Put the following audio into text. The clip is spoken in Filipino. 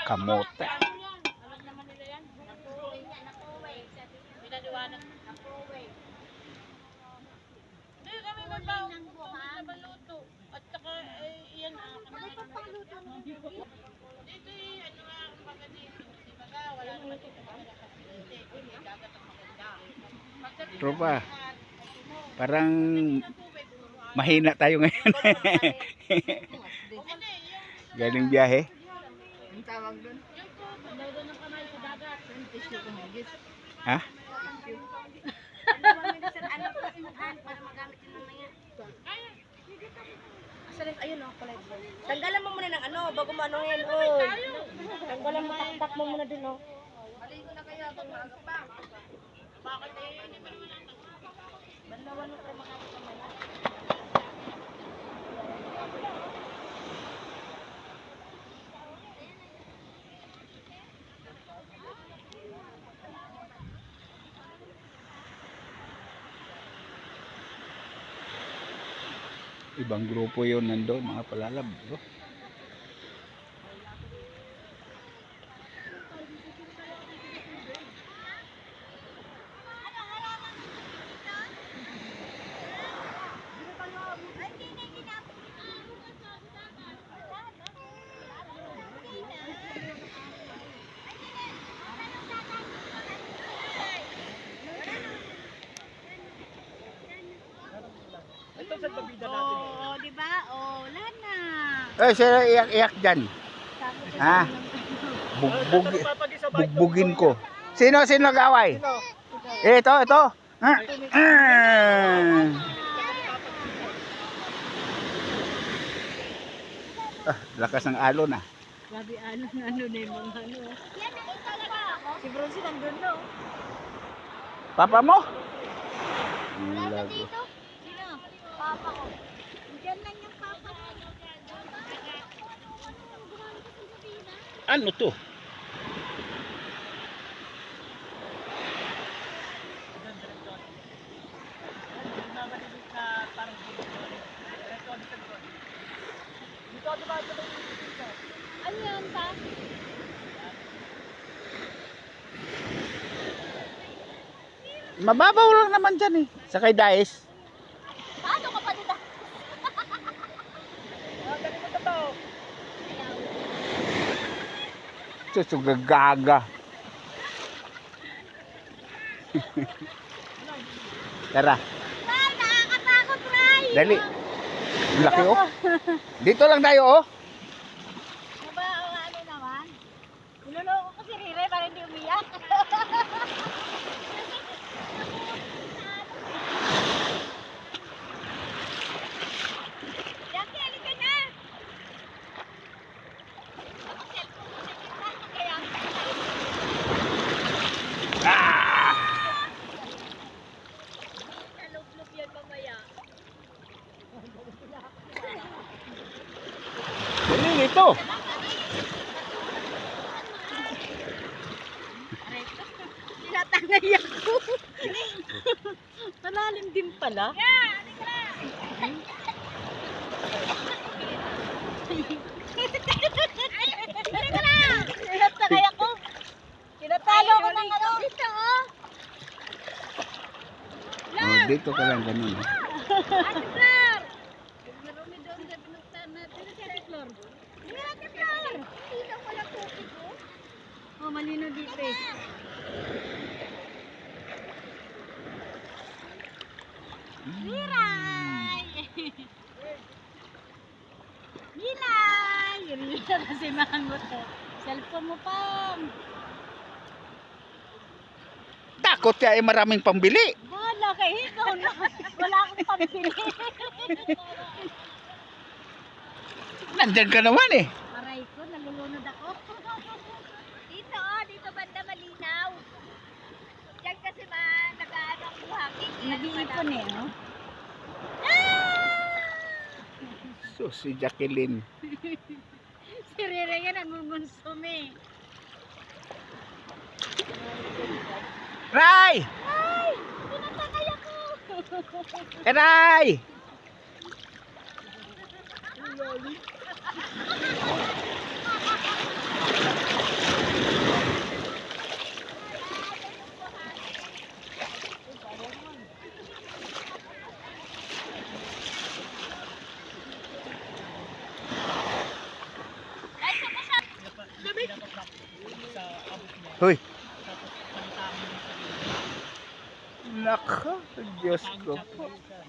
Kamote. Alam naman nila yan. Pinaliwanag. Hindi kami may baon. Kami na baluto. At saka yan kami na baluto. Dito ano nga ang baga dito. Di ba wala naman dito maganda kasi hindi dagat ang maganda. Tropa. Parang mahina tayo ngayon. Galing biyahe. Ang tawag doon? Ano doon ang kamay sa dagat? Tissue kung higit. Ha? Ano pa si Mahan para magamit yun mamaya. Asalin, ayun o, kulay ko. Tanggalan mo muna ng ano, bago mo anuhin. Oy. Tanggalan mo, taktak mo muna din o. Maligo na kayo habang maaga pa. Bakit hindi pa naman ang Banlawan mo tayo magamit mamaya. Ibang grupo yun nandun, mga palalab. Oh. Oo, di ba? Oo, lahat na. Eh, sila iyak-iyak dyan. Ha? Bugbugin ko. Sino nag-away? Ito. Ah. Lakas ng alon ah. Grabe, ano na yung mga ano. Si Bronzy nandun, no? Papa mo? Sino? Papa ko. Diyan lang yung papa ko. Ano to? Ano yan, pa? Mababaw lang naman dyan eh. Sakay Daes. Paano ka pa dito? Susugagaga. Tara. Ray, nakakatakot, Ray! Dali. Laki oh. Dito lang tayo oh. Diba, ano naman? Niloloko ko si Rire para hindi umiyak. Jackie, halika na! Ah! Nalublog yan mamaya. Dali dito. Tinatangay ako. Malalim din pala. Tinatangay ako. Tinatalo ko ng ano. Dito, oh. Oh, dito ka lang ganun. Oh. Ate Flor! Marumi doon sa pinuntahan natin. Si Ate Flor. Hindi, Ate Flor! Hindi mo lang tubig ko. Oh, malino dito eh. Miray! Miray! Rila kasi mangot eh. Cellphone mo pa. Takot ka eh maraming pambili. Wala kay ikaw na. Wala akong pambili. Nandyan ka naman eh. Aray ko, nalulunod ako. Dito oh, dito banda malinaw. Diyan kasi nag-ano ang buhangin. Nag-iipon eh, no? So, si Jacqueline. Si Rere yan nangungunsum eh. Ray! Ay! Pinatakay ako! Ray! Hoy, Tapos palitan mo yung sarili. nako, Diyos ko. Sabi ko, sir,